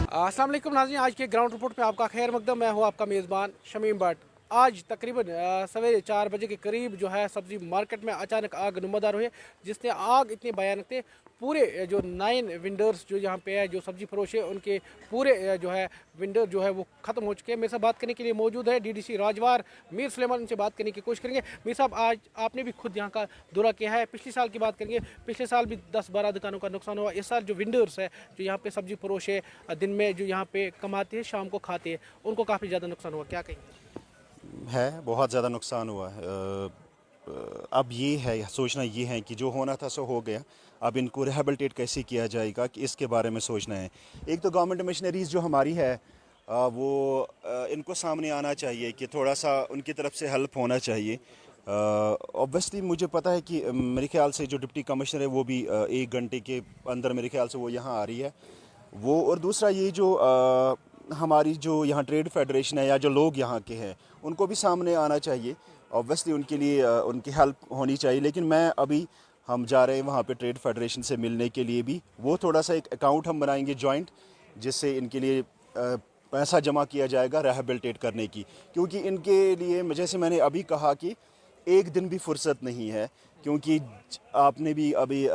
अस्सलाम वालेकुम नाज़रीन, आज के ग्राउंड रिपोर्ट में आपका खैर मकदम। मैं हूँ आपका मेज़बान शमीम भट्ट। आज तकरीबन सवेरे 4 बजे के करीब जो है सब्ज़ी मार्केट में अचानक आग नुमादार हुई, जिसने आग इतने भयानक थे पूरे जो 9 विंडर्स जो यहाँ पे है, जो सब्ज़ी फरोश है, उनके पूरे जो है विंडर जो है वो ख़त्म हो चुके हैं। मेरे साथ बात करने के लिए मौजूद है डीडीसी राजवार मीर सुलेमान, उनसे बात करने की कोशिश करेंगे। मीर साहब, आज आपने भी खुद यहाँ का दौरा किया है। पिछले साल की बात करेंगे, पिछले साल भी 10-12 दुकानों का नुकसान हुआ। इस साल जो विंडर्स है, जो यहाँ पे सब्ज़ी फरोश है, दिन में जो यहाँ पे कमाते हैं, शाम को खाते हैं, उनको काफ़ी ज़्यादा नुकसान हुआ, क्या कहेंगे? है, बहुत ज़्यादा नुकसान हुआ है। अब ये है, सोचना ये है कि जो होना था सो हो गया। अब इनको रिहेबिलिटेट कैसे किया जाएगा कि इसके बारे में सोचना है। एक तो गवर्नमेंट मशीनरीज़ जो हमारी है वो इनको सामने आना चाहिए कि थोड़ा सा उनकी तरफ से हेल्प होना चाहिए। ऑब्वियसली मुझे पता है कि मेरे ख्याल से जो डिप्टी कमिश्नर है वो भी 1 घंटे के अंदर मेरे ख्याल से वो यहाँ आ रही है वो। और दूसरा ये जो हमारी जो यहाँ ट्रेड फेडरेशन है या जो लोग यहाँ के हैं उनको भी सामने आना चाहिए। ऑब्वियसली उनके लिए उनकी हेल्प होनी चाहिए। लेकिन मैं अभी हम जा रहे हैं वहाँ पे ट्रेड फेडरेशन से मिलने के लिए भी। वो थोड़ा सा एक अकाउंट हम बनाएंगे जॉइंट, जिससे इनके लिए पैसा जमा किया जाएगा रिहेबिलिटेट करने की। क्योंकि इनके लिए जैसे मैंने अभी कहा कि एक दिन भी फुर्सत नहीं है। क्योंकि आपने भी अभी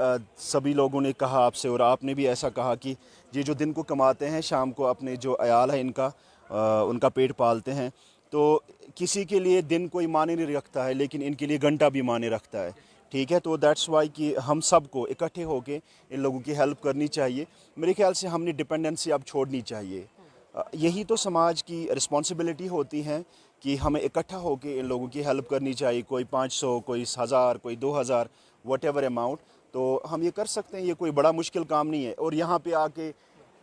सभी लोगों ने कहा आपसे और आपने भी ऐसा कहा कि ये जो दिन को कमाते हैं शाम को अपने जो अयाल है इनका उनका पेट पालते हैं। तो किसी के लिए दिन कोई मायने नहीं रखता है, लेकिन इनके लिए घंटा भी मायने रखता है। ठीक है, तो दैट्स वाई कि हम सबको इकट्ठे होकर इन लोगों की हेल्प करनी चाहिए। मेरे ख्याल से हमने डिपेंडेंसी अब छोड़नी चाहिए। यही तो समाज की रिस्पॉन्सिबिलिटी होती है कि हमें इकट्ठा होकर इन लोगों की हेल्प करनी चाहिए। कोई 500, कोई 1000, कोई 2000, वट एवर अमाउंट, तो हम ये कर सकते हैं। ये कोई बड़ा मुश्किल काम नहीं है। और यहाँ पे आके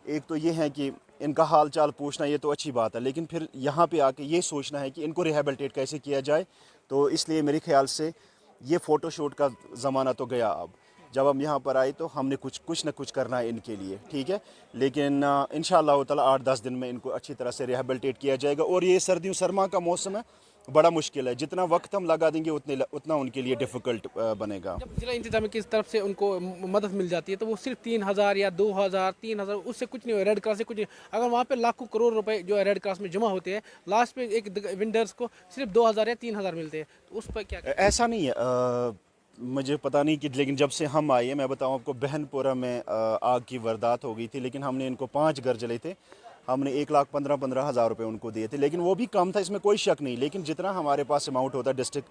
एक तो ये है कि इनका हाल चाल पूछना, ये तो अच्छी बात है, लेकिन फिर यहाँ पे आके ये सोचना है कि इनको रिहेबिलिटेट कैसे किया जाए। तो इसलिए मेरे ख्याल से ये फ़ोटोशूट का ज़माना तो गया। अब जब हम यहाँ पर आए तो हमने कुछ न कुछ करना है इनके लिए, ठीक है। लेकिन इंशाअल्लाह ताला 8-10 दिन में इनको अच्छी तरह से रिहेबिलिटेट किया जाएगा। और ये सर्दियों सरमा का मौसम है, बड़ा मुश्किल है। जितना वक्त हम लगा देंगे उतना उनके लिए डिफ़िकल्ट बनेगा। जब जिला इंतजामिया की तरफ से उनको मदद मिल जाती है तो वो सिर्फ 3000 या 2000, 3000, उससे कुछ नहीं हो, रेड क्रॉस से कुछ नहीं। अगर वहाँ पे लाखों करोड़ रुपए जो है रेड क्रॉस में जमा होते हैं, लास्ट में एक विंडर्स को सिर्फ 2000 या 3000 मिलते हैं, तो उस पर क्या ऐसा नहीं है। मुझे पता नहीं कि, लेकिन जब से हम आए, मैं बताऊं आपको, बहनपुरा में आग की वारदात हो गई थी, लेकिन हमने इनको 5 घर जले थे। हमने 1,15,15,000 रुपये उनको दिए थे, लेकिन वो भी कम था, इसमें कोई शक नहीं। लेकिन जितना हमारे पास अमाउंट होता है डिस्ट्रिक्ट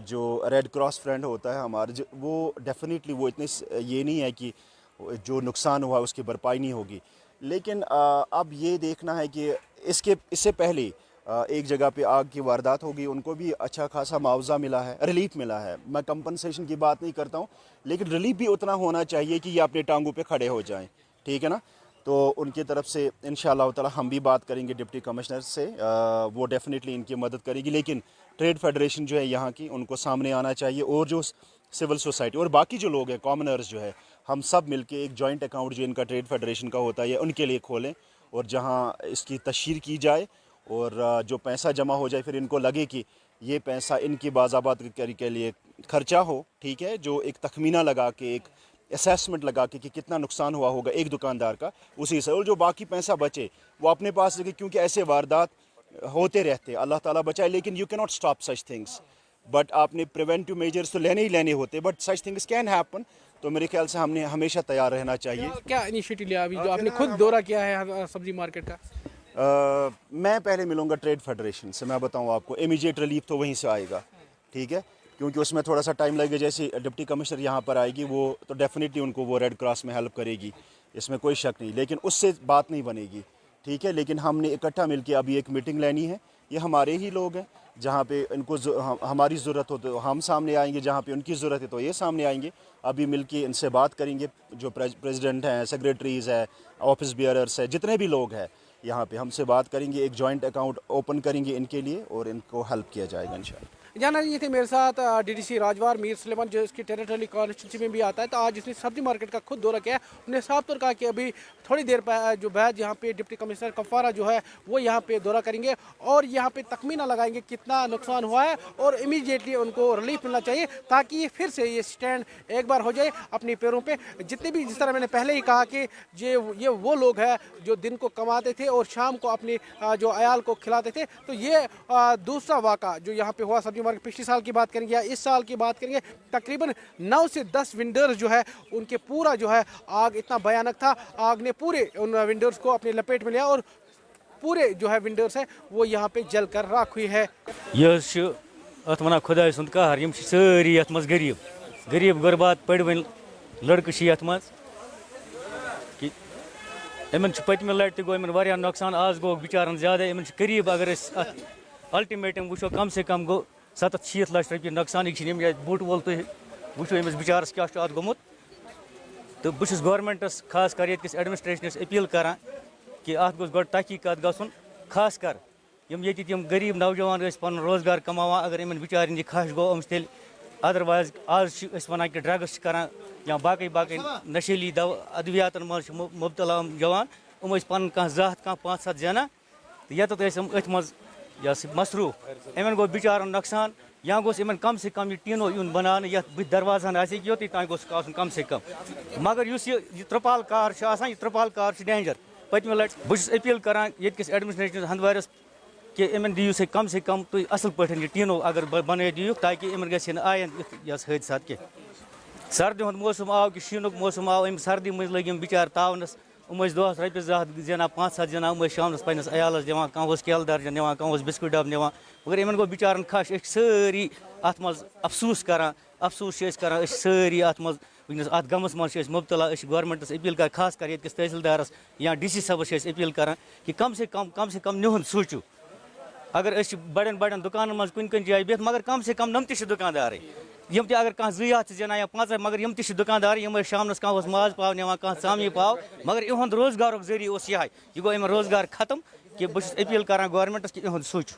जो रेड क्रॉस फ्रंट होता है हमारे, वो डेफिनेटली वो इतने ये नहीं है कि जो नुकसान हुआ उसकी भरपाई नहीं होगी। लेकिन अब ये देखना है कि इससे पहले एक जगह पे आग की वारदात होगी, उनको भी अच्छा खासा मुआवजा मिला है, रिलीफ मिला है। मैं कंपनसेशन की बात नहीं करता हूँ, लेकिन रिलीफ भी उतना होना चाहिए कि ये अपने टांगों पे खड़े हो जाएं, ठीक है ना। तो उनकी तरफ से इंशाअल्लाह ताला हम भी बात करेंगे डिप्टी कमिश्नर से, वो डेफिनेटली इनकी मदद करेगी। लेकिन ट्रेड फेडरेशन जो है यहाँ की, उनको सामने आना चाहिए। और जो सिविल सोसाइटी और बाकी जो लोग हैं, कॉमनर्स जो है, हम सब मिलके एक जॉइंट अकाउंट जो इनका ट्रेड फेडरेशन का होता है उनके लिए खोलें, और जहाँ इसकी तशहीर की जाए और जो पैसा जमा हो जाए, फिर इनको लगे कि ये पैसा इनकी बाज़ाबात के लिए खर्चा हो, ठीक है। जो एक तखमीना लगा के, एक असेसमेंट लगा के कि कितना नुकसान हुआ होगा एक दुकानदार का, उसी से, और जो बाकी पैसा बचे वो अपने पास रखे। क्योंकि ऐसे वारदात होते रहते, अल्लाह ताला बचाए, लेकिन you can not stop such things. But आपने प्रिवेंटिव मेजर्स तो लेने ही लेने होते, but such things can happen. तो मेरे ख्याल से हमने हमेशा तैयार रहना चाहिए। क्या इनिशिएटिव लिया अभी जो आपने खुद दौरा किया है सब्जी मार्केट का? मैं पहले मिलूंगा ट्रेड फेडरेशन से। मैं बताऊं आपको, इमीडिएट रिलीफ तो वहीं से आएगा, ठीक है। क्योंकि उसमें थोड़ा सा टाइम लगेगा। जैसे डिप्टी कमिश्नर यहाँ पर आएगी, वो तो डेफिनेटली उनको वो रेड क्रॉस में हेल्प करेगी, इसमें कोई शक नहीं। लेकिन उससे बात नहीं बनेगी, ठीक है। लेकिन हमने इकट्ठा मिलकर अभी एक मीटिंग लेनी है। ये हमारे ही लोग हैं, जहाँ पे इनको हमारी ज़रूरत हो तो हम सामने आएंगे, जहाँ पे उनकी ज़रूरत है तो ये सामने आएंगे। अभी मिलके इनसे बात करेंगे, जो प्रेसिडेंट हैं, सेक्रेटरीज़ हैं, ऑफिस बियरर्स हैं, जितने भी लोग हैं यहाँ पे, हमसे बात करेंगे। एक जॉइंट अकाउंट ओपन करेंगे इनके लिए और इनको हेल्प किया जाएगा इंशाल्लाह। जाना ये थे मेरे साथ डीडीसी राजवार मीर सुलेमान, जो इसकी टेरिटरी कॉन्स्टिट्यूंसी में भी आता है। तो आज इसने सब्जी मार्केट का खुद दौरा किया है। उन्हें साफ तौर कहा कि अभी थोड़ी देर जो बाद यहाँ पे डिप्टी कमिश्नर कफारा जो है वो यहाँ पे दौरा करेंगे और यहाँ पे तखमीना लगाएंगे कितना नुकसान हुआ है और इमीडिएटली उनको रिलीफ मिलना चाहिए, ताकि ये फिर से ये स्टैंड एक बार हो जाए अपने पैरों पे। जितने भी, जिस तरह मैंने पहले ही कहा कि ये वो लोग हैं जो दिन को कमाते थे और शाम को अपनी जो अयाल को खिलाते थे। तो ये दूसरा वाक़ा जो यहाँ पे हुआ सब्जी मार्केट, पिछले साल की बात करेंगे या इस साल की बात करेंगे, तकरीबन 9 से 10 विंडर्स जो है उनके पूरा जो है आग इतना भयानक था, आग ने पूरे उन विंडर्स को अपने लपेट में लिया और पूरे जो है विंडर्स है वो यहाँ पे जल कर राख हुई है। अत वन खुदा सुंद कहर यम सारी ये गरीब गरीब गुरबात पड़वन लड़के ये कि इन पतम लट गो इन नुकसान, आज गो बिचारन ज्यादा। इन करीब अगर अल्टीमेटम वो कम से कम गो 70-60 लाख रुपये नुकसान। यह बूट वोल तुम वो अमिस बिचारस क्या गोमुत। तो बहुत गवर्नमेंटस खास कर ये एडमिनिस्ट्रेशनस अपील करान कि अत गो तहकीकात गन, खास कर यम गरीब नौजवान पन रोजगार कमावा। अगर इन बिचारन यह खश गो तेल अदरवाइज आज वन कि ड्रग्स करान या बाकी बाकी नशीली अद्वियातन मज मुबतला जवान, पन जात 5-7 जना तो ये मज मसरूफ। इन गो बिचारन नुकसान, या गोस इन कम से कम ये टीनो यून बनाने ये दरवाजान योत तान गोस कम से कम। मगर यह त्रिपाल कार यह त्रिपाल कार डेंजर। पतम लट बहुत अपील करान ये एडमिनिस्ट्रेशन हंदवारस कि इन दियो से कम तुम असल पे ये टीनो अगर बन दियो, ताकि इन गन आयन हादसा कह। सर्दी हूँ मौसम आव कि शीनुक मौसम आव, अम सर्दी मज लग बिचार तावनस। दोस रपस 2 जना 5-7 जना शाम पस अयालस दिवान, कह केल दर्जन निवान, कह बिस्कुट डब निवान। मगर इन गो बिचारन खश। सारी अत मज अफसूस करान, अफसूस करान सारी अत मज वनस अत गमस मज मुबतला। गवर्नमेंटस अपील कर, खास कर ये तहसीलदारस या DC सबस अपील करान कि कम से कम निहुन सोचू। अगर बड़न बड़न दुकान मज कुन जाय बिहत, मगर कम से कम नम दुकानदार यम अगर कह 2 हथ जना या 5, मगर यम दुकानदार यम शामनस कह माज पाव निवान, कह चामी पाव, मगर इहुंद रोजगार जरिए यह गो अम रोजगार खत्म। कि बहुत अपील करान गवर्नमेंटस कि इहुंद सोचू।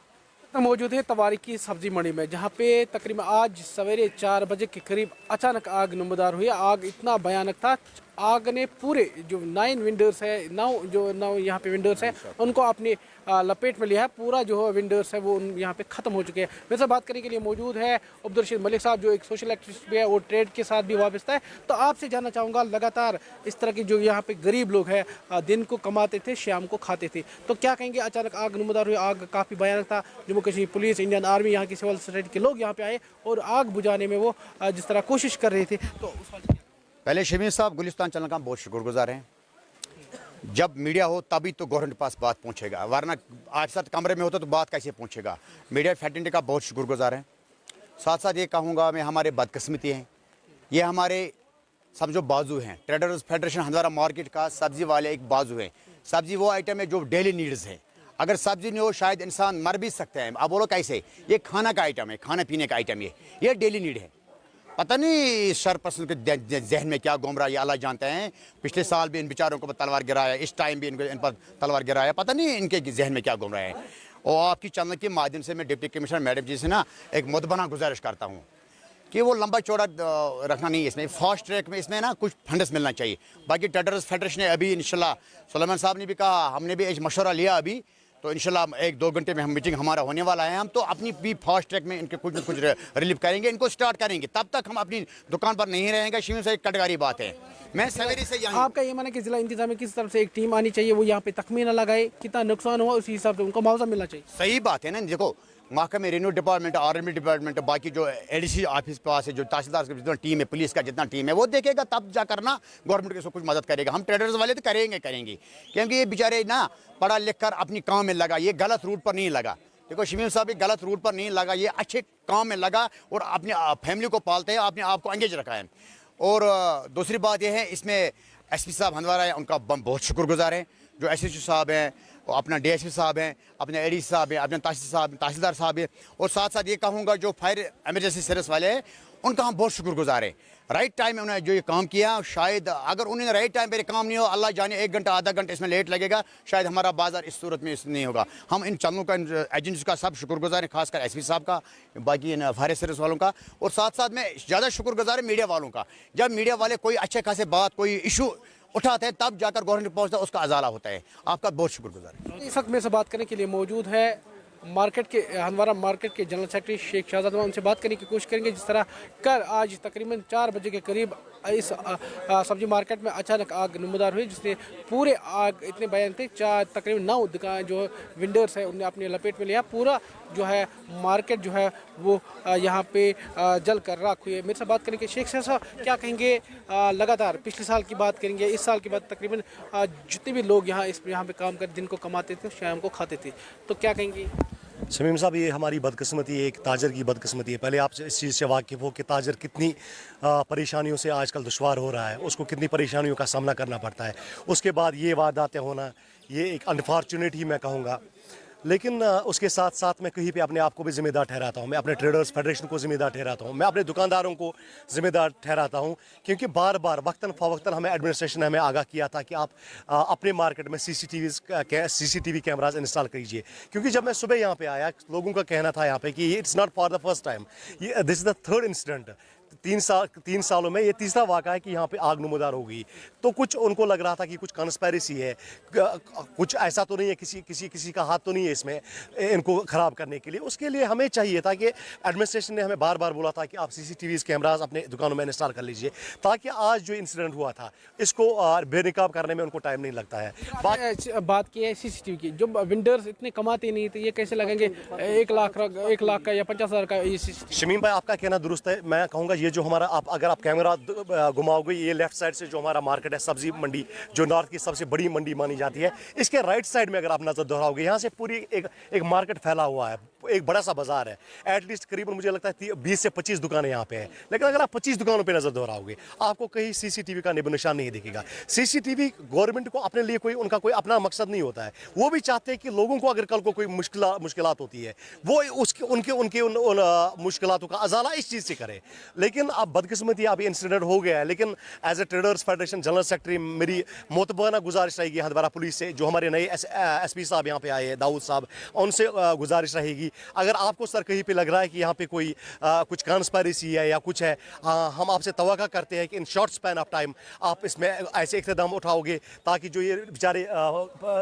मौजूद है तवारी की सब्जी मंडी में, जहाँ पे तकरीबन आज सवेरे 4 बजे के करीब अचानक आग नमदार हुई। आग इतना भयानक था, आग ने पूरे जो 9 विंडर्स है, 9 यहाँ पे विंडर्स है उनको अपनी लपेट में लिया है। पूरा जो विंडर्स है वो यहाँ पे ख़त्म हो चुके हैं। मेरे साथ बात करने के लिए मौजूद है अब्दुल रशीद मलिक साहब, जो एक सोशल एक्टिविस्ट भी है और ट्रेड के साथ भी वाबस्ता है। तो आपसे जानना चाहूँगा, लगातार इस तरह की जो यहाँ पे गरीब लोग हैं दिन को कमाते थे, शाम को खाते थे, तो क्या कहेंगे अचानक आग नमदार हुई? आग काफ़ी भयानक था। Jammu Kashmir police, Indian army, यहाँ की सिविल सोसाइटी के लोग यहाँ पे आए और आग बुझाने में वो जिस तरह कोशिश कर रहे थे। तो पहले शमीर साहब गुलिस्तान चैनल का बहुत शुक्रगुजार हैं। जब मीडिया हो तभी तो गवर्नमेंट के पास बात पहुंचेगा, वरना आप साथ कमरे में होता तो बात कैसे पहुंचेगा। मीडिया फैटेंडे का बहुत शुक्रगुजार है। साथ साथ ये कहूँगा मैं, हमारे बदकिस्मती हैं, ये हमारे समझो बाजू हैं। ट्रेडर्स फेडरेशन हंदवारा मार्केट का सब्जी वाले एक बाजू है। सब्जी वो आइटम है जो डेली नीड्स है। अगर सब्जी नहीं हो शायद इंसान मर भी सकता है। अब बोलो कैसे? ये खाना का आइटम है, खाने पीने का आइटम ये डेली नीड है। पता नहीं सरपरसन के जहन में क्या घूम रहा है, ये अल्लाह जानते हैं। पिछले साल भी इन बेचारों को तलवार गिराया, इस टाइम भी इन पर तलवार गिराया, पता नहीं इनके जहन में क्या घूम रहा है। और आपकी चैनल के माध्यम से मैं डिप्टी कमिश्नर मैडम जी से ना एक मुदबना गुजारिश करता हूँ कि वो लंबा चौड़ा रखना नहीं, इसमें फास्ट ट्रैक में इसमें ना कुछ फंड्स मिलना चाहिए। बाकी ट्रेडर्स फेडरेशन ने अभी इंशाल्लाह, सुलेमान साहब ने भी कहा, हमने भी एक मशवरा लिया अभी, तो इंशाल्लाह 1-2 घंटे में हम मीटिंग हमारा होने वाला है। हम तो अपनी भी फास्ट ट्रैक में इनके कुछ न कुछ रिलीफ करेंगे, इनको स्टार्ट करेंगे। तब तक हम अपनी दुकान पर नहीं रहेंगे। शिव से एक कटगारी बात है। मैं सवेरे से यहाँ, आपका ये माना कि जिला इंतजामिया किस तरफ से एक टीम आनी चाहिए, वो यहाँ पे तखमीना लगाए कितना नुकसान हुआ, उसी हिसाब से उनको मुआवजा मिलना चाहिए। सही बात है ना। देखो महकमे रेवेन्यू डिपार्टमेंट, आर्मी डिपार्टमेंट, बाकी जो ADC ऑफिस पास है, जो तहसीलदार जितना टीम है, पुलिस का जितना टीम है, वो देखेगा तब जा करना गवर्नमेंट को कुछ मदद करेगा। हम ट्रेडर्स वाले तो करेंगे क्योंकि ये बेचारे ना पढ़ा लिख कर अपनी काम में लगा, ये गलत रूट पर नहीं लगा। देखो शमीम साहब, ये गलत रूट पर नहीं लगा, ये अच्छे काम में लगा और अपनी फैमिली को पालते हैं, अपने आप को एंगेज रखा है। और दूसरी बात यह है, इसमें SP साहब हंदवारा है, उनका बहुत शुक्रगुजार है। जो SHO साहब हैं, अपना DSP साहब हैं, अपने ADC साहब हैं, अपने तहसीलदार साहब हैं। और साथ साथ ये कहूँगा जो फायर एमरजेंसी सर्विस वाले हैं, उनका हम बहुत शुक्रगुजार हैं। राइट टाइम में उन्होंने जो ये काम किया, शायद अगर उन्होंने राइट टाइम पर काम नहीं हो, अल्लाह जाने 1 घंटा आधा घंटा इसमें लेट लगेगा, शायद हमारा बाजार इस सूरत में नहीं होगा। हम इन चंदों का, एजेंसी का सब शुक्रगुजार हैं, खासकर एसपी साहब का, बाकी इन फायर सर्विस वालों का, और साथ साथ में ज़्यादा शुक्रगुजार है मीडिया वालों का। जब मीडिया वाले कोई अच्छे खासे बात, कोई इशू उठाते हैं, तब जाकर गवर्नमेंट पहुंचता है, उसका अजाला होता है। आपका बहुत शुक्रगुजार है। इस वक्त मेरे से बात करने के लिए मौजूद है मार्केट के, हंदवारा मार्केट के जनरल सेक्रेटरी शेख शहजाद। उनसे बात करने की कोशिश करेंगे जिस तरह कल आज तकरीबन 4 बजे के करीब इस सब्जी मार्केट में अचानक आग नमदार हुई, जिसने पूरे आग इतने बयान थे, तकरीबन 9 दुकान जो विंडर्स है उन्हें अपने लपेट में लिया। पूरा जो है मार्केट जो है वो यहाँ पे जल कर राख हुई है। मेरे से बात करेंगे शेख साहब, क्या कहेंगे लगातार पिछले साल की बात करेंगे, इस साल की बात, तकरीबन जितने भी लोग यहाँ पे काम कर दिन को कमाते थे शाम को खाते थे, तो क्या कहेंगे? शमीम साहब, ये हमारी बदकिस्मती है, एक ताजर की बदकिस्मती है। पहले आप इस चीज़ से वाकिफ़ हो कि ताजर कितनी परेशानियों से आजकल दुश्वार हो रहा है, उसको कितनी परेशानियों का सामना करना पड़ता है। उसके बाद ये वारदातें होना, ये एक अनफॉर्चुनेट ही मैं कहूँगा, लेकिन उसके साथ साथ मैं कहीं पे अपने आप को भी ज़िम्मेदार ठहराता हूँ। मैं अपने ट्रेडर्स फेडरेशन को ज़िम्मेदार ठहराता हूँ, मैं अपने दुकानदारों को ज़िम्मेदार ठहराता हूँ, क्योंकि बार बार वक्तन फ़वक्तन हमें एडमिनिस्ट्रेशन ने हमें आगाह किया था कि आप अपने मार्केट में CCTV कैमराज इंस्टॉल कीजिए। क्योंकि जब मैं सुबह यहाँ पे आया, लोगों का कहना था यहाँ पे कि it's not for the first time, ये this is the third incident. 3 सालों में ये तीसरा वाक़ा है कि यहाँ पे आग नमदार हो गई। तो कुछ उनको लग रहा था कि कुछ कॉन्स्पिरेसी है, कुछ ऐसा तो नहीं है, किसी का हाथ तो नहीं है इसमें इनको ख़राब करने के लिए। उसके लिए हमें चाहिए था कि एडमिनिस्ट्रेशन ने हमें बार बार बोला था कि आप CCTV कैमराज अपने दुकानों में इंस्टॉल कर लीजिए, ताकि आज जो इंसिडेंट हुआ था इसको बेनकाब करने में उनको टाइम नहीं लगता है। बात की है CCTV की, जो विंडर्स इतने कमाते नहीं थे, ये कैसे लगेंगे 1 लाख का या 50,000 का ये शमीम भाई, आपका कहना दुरुस्त है। मैं कहूँगा ये जो हमारा अगर आप कैमरा घुमाओगे, ये लेफ्ट साइड से जो हमारा मार्केट है सब्जी मंडी, जो नॉर्थ की सबसे बड़ी मंडी मानी जाती है, इसके राइट साइड में अगर आप नजर दोहराओगे, यहाँ से पूरी एक मार्केट फैला हुआ है, एक बड़ा सा बाजार है। एटलीस्ट करीबन मुझे लगता है 20 से 25 दुकानें यहाँ पे हैं। लेकिन अगर आप 25 दुकानों पे नजर दोहराओगे, आपको कहीं CCTV का निशान निशान नहीं दिखेगा। CCTV गवर्नमेंट को अपने लिए उनका कोई अपना मकसद नहीं होता है। वो भी चाहते हैं कि लोगों को अगर कल को कोई मुश्किलात होती है, वो उनके मुश्किलातों का अजाला इस चीज़ से करे। लेकिन अब बदकिस्मती अभी इंसिडेंट हो गया है, लेकिन as a traders federation general secretary मेरी मोतबाना गुजारिश रहेगी हंदवारा पुलिस से, जो हमारे नए SP साहब यहाँ पे आए हैं, दाऊद साहब, उनसे गुजारिश रहेगी, अगर आपको सर कहीं पे लग रहा है कि यहाँ पे कोई कुछ कॉन्स्पिरेसी है या कुछ है, हम आपसे तवक्का करते हैं कि in short span of time आप इसमें ऐसे इक़्तिदाम उठाओगे ताकि जो ये बेचारे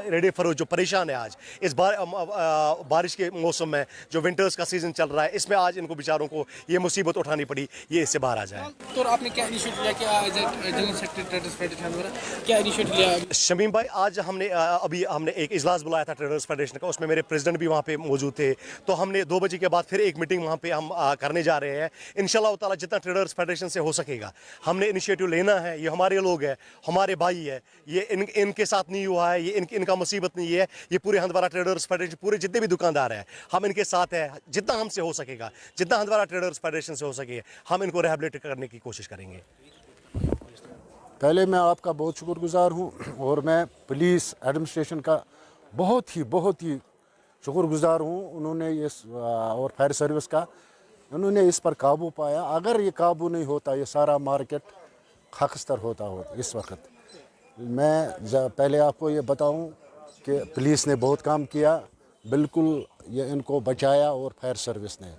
रेडी फरोश जो परेशान है आज इस बारिश के मौसम में, जो विंटर्स का सीज़न चल रहा है, इसमें आज इनको बेचारों को ये मुसीबत उठानी पड़ी, ये इससे बाहर आ जाए। तो आपने क्या इनिशिएटिव लिया, जनरल सेक्रेटरी ट्रेडर्स फेडरेशन क्या इनिशिएटिव लिया? शमीम भाई, आज हमने एक इजलास बुलाया था ट्रेडर्स फेडरेशन का, उसमें मेरे प्रेसिडेंट भी वहाँ पे मौजूद थे। तो हमने 2 बजे के बाद फिर एक मीटिंग वहाँ पे हम करने जा रहे हैं। इंशाल्लाह ताला जितना ट्रेडर्स फेडरेशन से हो सकेगा हमने इनिशिएटिव लेना है। ये हमारे लोग हैं, हमारे भाई है, ये इनके साथ नहीं हुआ है, ये इनका मुसीबत नहीं है, ये पूरे हंदवारा ट्रेडर्स फेडरेशन, पूरे जितने भी दुकानदार हैं, हम इनके साथ हैं। जितना हमसे हो सकेगा, जितना हंदवारा ट्रेडर्स फेडरेशन से हो सके, हम इनको रिहैबिलिटेट करने की कोशिश करेंगे। पहले मैं आपका बहुत शुक्रगुजार हूँ, और मैं पुलिस एडमिनिस्ट्रेशन का बहुत ही शुक्रगुजार हूँ। उन्होंने और फायर सर्विस का, उन्होंने इस पर काबू पाया। अगर ये काबू नहीं होता, ये सारा मार्केट खाकस्तर होता इस वक्त। मैं पहले आपको ये बताऊं कि पुलिस ने बहुत काम किया, बिल्कुल ये इनको बचाया, और फायर सर्विस ने।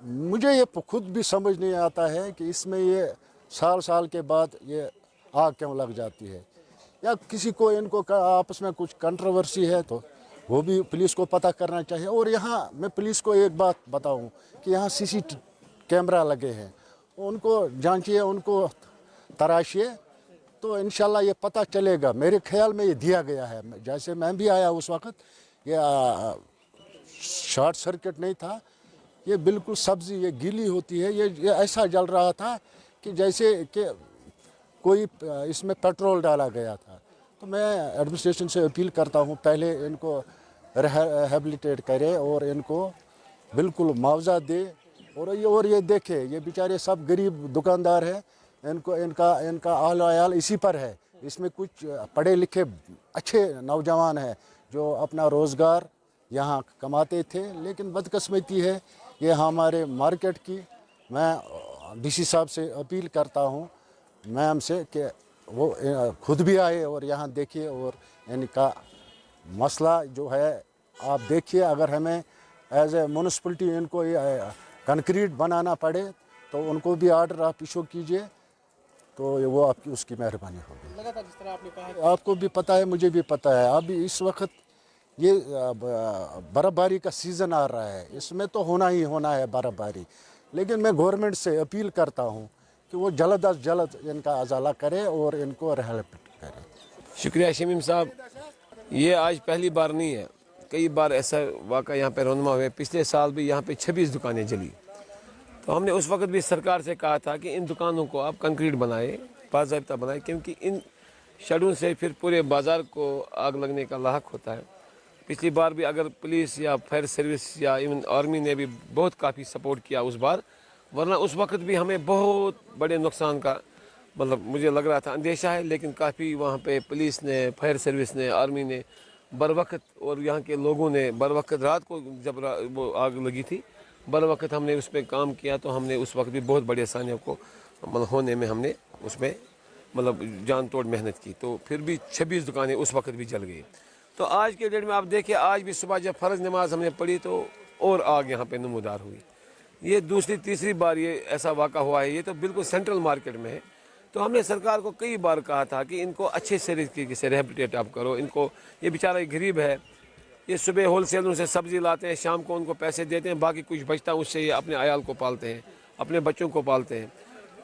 मुझे ये खुद भी समझ नहीं आता है कि इसमें ये साल के बाद ये आग क्यों लग जाती है, या किसी को इनको आपस में कुछ कंट्रोवर्सी है तो वो भी पुलिस को पता करना चाहिए। और यहाँ मैं पुलिस को एक बात बताऊं कि यहाँ CCTV कैमरा लगे हैं, उनको जांचिए, उनको तराशिए, तो इंशाल्लाह ये पता चलेगा। मेरे ख्याल में ये दिया गया है, जैसे मैं भी आया उस वक्त, ये शॉर्ट सर्किट नहीं था, ये बिल्कुल सब्ज़ी ये गीली होती है, ये ऐसा जल रहा था कि जैसे कि कोई इसमें पेट्रोल डाला गया था। तो मैं एडमिनिस्ट्रेशन से अपील करता हूँ, पहले इनको रिहैबिलिटेट करे और इनको बिल्कुल मुआवजा दे। और ये देखे, ये बेचारे सब गरीब दुकानदार हैं, इनका आल आयाल इसी पर है। इसमें कुछ पढ़े लिखे अच्छे नौजवान हैं जो अपना रोज़गार यहाँ कमाते थे, लेकिन बदकिस्मती है ये हमारे मार्केट की। मैं डीसी साहब से अपील करता हूँ मैम से कि वो खुद भी आए और यहाँ देखिए और इनका मसला जो है आप देखिए। अगर हमें एज ए म्यूनसिपलिटी इनको कंक्रीट बनाना पड़े तो उनको भी आर्डर आप इशू कीजिए, तो वो आपकी उसकी मेहरबानी होगी। लगातार जिस तरह आपने कहा कि आपको भी पता है, मुझे भी पता है, अभी इस वक्त ये बर्फ़बारी का सीज़न आ रहा है, इसमें तो होना ही होना है बर्फ़बारी। लेकिन मैं गवर्नमेंट से अपील करता हूँ कि वो जल्द अज जल्द इनका अजाला करे और इनको रिहेबिलिटेट करे। शुक्रिया शमीम साहब। ये आज पहली बार नहीं है, कई बार ऐसा वाक़ा यहाँ पे रौनमा हुए। पिछले साल भी यहाँ पे 26 दुकानें जली, तो हमने उस वक्त भी सरकार से कहा था कि इन दुकानों को आप कंक्रीट बनाए, बाज़ाब्ता बनाए, क्योंकि इन शड़ों से फिर पूरे बाज़ार को आग लगने का लाहक होता है। पिछली बार भी अगर पुलिस या फायर सर्विस या इवन आर्मी ने भी बहुत काफ़ी सपोर्ट किया उस बार, वरना उस वक्त भी हमें बहुत बड़े नुकसान का मतलब मुझे लग रहा था अंदेशा है। लेकिन काफ़ी वहाँ पे पुलिस ने, फायर सर्विस ने, आर्मी ने बर वक्त और यहाँ के लोगों ने बर वक्त रात को जब वो आग लगी थी बर वक्त हमने उस पर काम किया, तो हमने उस वक्त भी बहुत बड़ी आसानियों को मतलब होने में हमने उसमें मतलब जान तोड़ मेहनत की। तो फिर भी 26 दुकानें उस वक्त भी जल गई। तो आज के डेट में आप देखिए, आज भी सुबह जब फ़र्ज़ नमाज हमने पढ़ी तो और आग यहाँ पे नमूदार हुई। ये दूसरी तीसरी बार ये ऐसा वाक़ा हुआ है। ये तो बिल्कुल सेंट्रल मार्केट में है। तो हमने सरकार को कई बार कहा था कि इनको अच्छे तरीके से रिहेबिलिटेट आप करो इनको। ये बेचारा गरीब है, ये सुबह होलसेलों से सब्ज़ी लाते हैं, शाम को उनको पैसे देते हैं, बाकी कुछ बचता है उससे ये अपने आयाल को पालते हैं, अपने बच्चों को पालते हैं।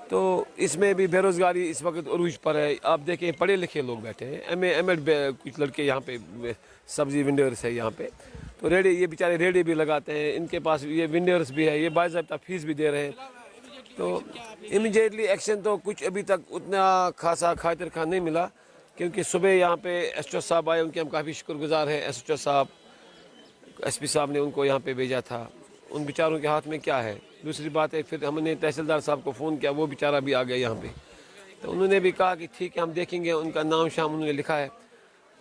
तो इसमें भी बेरोज़गारी इस वक्त अरूज पर है। आप देखें पढ़े लिखे लोग बैठे हैं, एम.एड कुछ लड़के यहाँ पे सब्ज़ी विंडर्स है यहाँ पे। तो रेडी, ये बेचारे रेडी भी लगाते हैं, इनके पास ये विंडर्स भी है, ये बाज़ाब्ता फीस भी दे रहे हैं। तो इमीडिएटली एक्शन तो कुछ अभी तक उतना खासा खातिर खा नहीं मिला, क्योंकि सुबह यहाँ पे एसओ साहब आए, उनके हम काफ़ी शुक्रगुजार हैं। एसओ साहब, एसपी साहब ने उनको यहाँ पे भेजा था। उन बेचारों के हाथ में क्या है। दूसरी बात है, फिर हमने तहसीलदार साहब को फ़ोन किया, वो बेचारा भी आ गया यहाँ पे। तो उन्होंने भी कहा कि ठीक है हम देखेंगे, उनका नाम शाम उन्होंने लिखा है।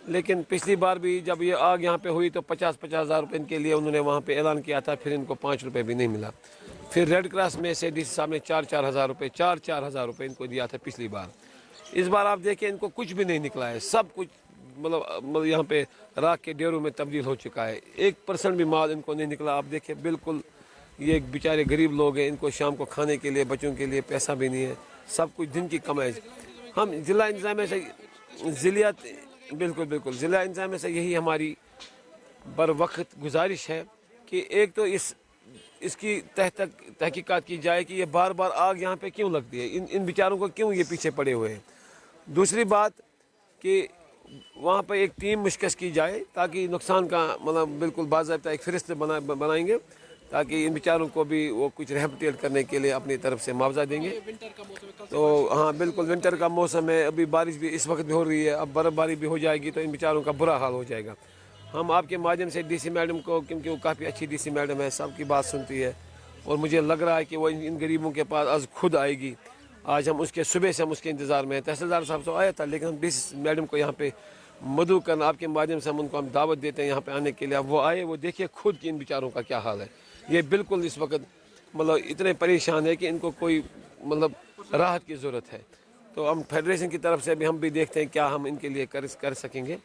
लेकिन पिछली बार भी जब ये आग यहाँ पे हुई तो 50-50 हज़ार रुपये इनके लिए उन्होंने वहाँ पे ऐलान किया था, फिर इनको 5 रुपये भी नहीं मिला। फिर रेड क्रॉस में से डीसी साहब ने 4-4 हज़ार रुपये 4-4 हज़ार रुपये इनको दिया था पिछली बार। इस बार आप देखिए इनको कुछ भी नहीं निकला है, सब कुछ मतलब यहाँ पे राख के डेरों में तब्दील हो चुका है। 1% भी माल इनको नहीं निकला। आप देखिए बिल्कुल ये बेचारे गरीब लोग हैं, इनको शाम को खाने के लिए बच्चों के लिए पैसा भी नहीं है, सब कुछ दिन की कमाई। हम ज़िला इंतज़ामिया से ज़िलियात बिल्कुल ज़िला इंतज़ामिया से यही हमारी बर वक्त गुजारिश है कि एक तो इसकी तहकीकात की जाए कि ये बार बार आग यहाँ पे क्यों लगती है, इन बेचारों को क्यों ये पीछे पड़े हुए हैं। दूसरी बात कि वहाँ पर एक टीम मुश्किल की जाए ताकि नुकसान का मतलब बिल्कुल बाज़ाब्ता एक फ़हरिस्त बनाएंगे, ताकि इन बेचारों को भी वो कुछ रिहेबिलिटेट करने के लिए अपनी तरफ से मुआवजा देंगे। तो हाँ बिल्कुल विंटर का मौसम है, अभी बारिश भी इस वक्त भी हो रही है, अब बर्फ़बारी भी हो जाएगी तो इन बेचारों का बुरा हाल हो जाएगा। हम आपके माध्यम से डीसी मैडम को, क्योंकि वो काफ़ी अच्छी डीसी मैडम है, सबकी बात सुनती है और मुझे लग रहा है कि वो इन गरीबों के पास आज खुद आएगी। आज हम उसके सुबह से हम उसके इंतज़ार में हैं। तहसीलदार साहब तो आया था, लेकिन हम डीसी मैडम को यहाँ पे मधु करना आपके माध्यम से हम दावत देते हैं यहाँ पे आने के लिए। अब वो आए, वो देखिए खुद कि इन बेचारों का क्या हाल है। ये बिल्कुल इस वक्त मतलब इतने परेशान है कि इनको कोई मतलब राहत की ज़रूरत है। तो हम फेडरेशन की तरफ से भी हम भी देखते हैं क्या हम इनके लिए कर सकेंगे,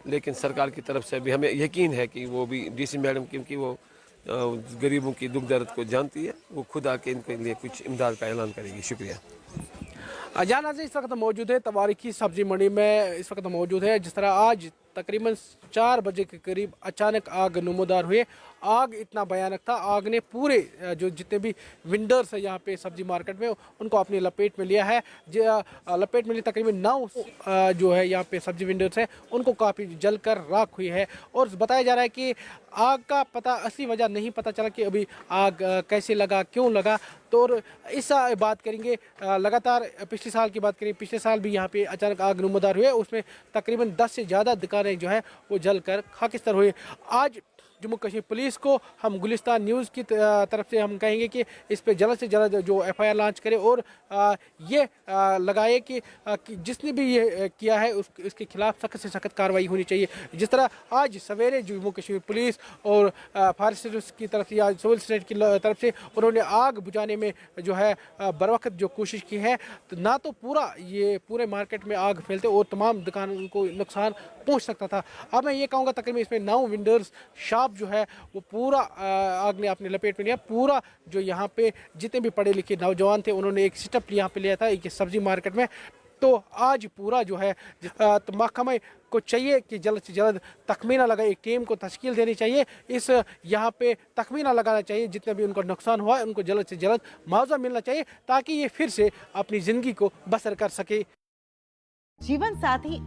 लेकिन सरकार की तरफ से भी हमें यकीन है कि वो भी डीसी मैडम, क्योंकि वो गरीबों की दुख दर्द को जानती है, वो खुद आके इनके लिए कुछ इमदाद का ऐलान करेगी। शुक्रिया। जाना इस वक्त मौजूद है तवारीखी सब्जी मंडी में, इस वक्त मौजूद है। जिस तरह आज तकरीबन 4 बजे के करीब अचानक आग नमूदार हुई। आग इतना भयानक था, आग ने पूरे जो जितने भी विंडर्स है यहाँ पे सब्जी मार्केट में उनको अपनी लपेट में लिया है। लपेट में लिए तकरीबन 9 जो है यहाँ पे सब्जी विंडर्स है उनको काफ़ी जलकर राख हुई है। और बताया जा रहा है कि आग का पता असली वजह नहीं पता चला कि अभी आग कैसे लगा, क्यों लगा। तो इस बात करेंगे, लगातार पिछले साल की बात करें, पिछले साल भी यहाँ पे अचानक आग नमूदार हुए, उसमें तकरीबन 10 से ज़्यादा दुकानें जो है वो जलकर खाकिस्तान हुई। आज जम्मू कश्मीर पुलिस को, हम गुलिस्तान न्यूज़ की तरफ से हम कहेंगे कि इस पे जल्द से जल्द जो FIR लॉन्च करे और ये लगाए कि जिसने भी ये किया है इसके खिलाफ सख्त से सख्त कार्रवाई होनी चाहिए। जिस तरह आज सवेरे जम्मू कश्मीर पुलिस और फायर सर्विस की तरफ से या सिविल स्टेट की तरफ से उन्होंने आग बुझाने में जो है बर वक्त जो कोशिश की है, तो ना तो पूरे मार्केट में आग फैलते और तमाम दुकानों को नुकसान पहुंच सकता था। अब मैं ये कहूँगा तकरीबन इसमें 9 विंडर्स शॉप जो है वो पूरा आग ने अपने लपेट में लिया। पूरा जो यहाँ पे जितने भी पढ़े लिखे नौजवान थे उन्होंने एक सेटअप यहाँ पे लिया था एक सब्जी मार्केट में। तो आज पूरा जो है तो महकमे को चाहिए कि जल्द से जल्द तखमीना लगा, एक टीम को तश्कील देनी चाहिए, इस यहाँ पे तखमीना लगाना चाहिए, जितना भी उनको नुकसान हुआ है उनको जल्द से जल्द मुआवजा मिलना चाहिए ताकि ये फिर से अपनी ज़िंदगी को बसर कर सके। जीवन साथी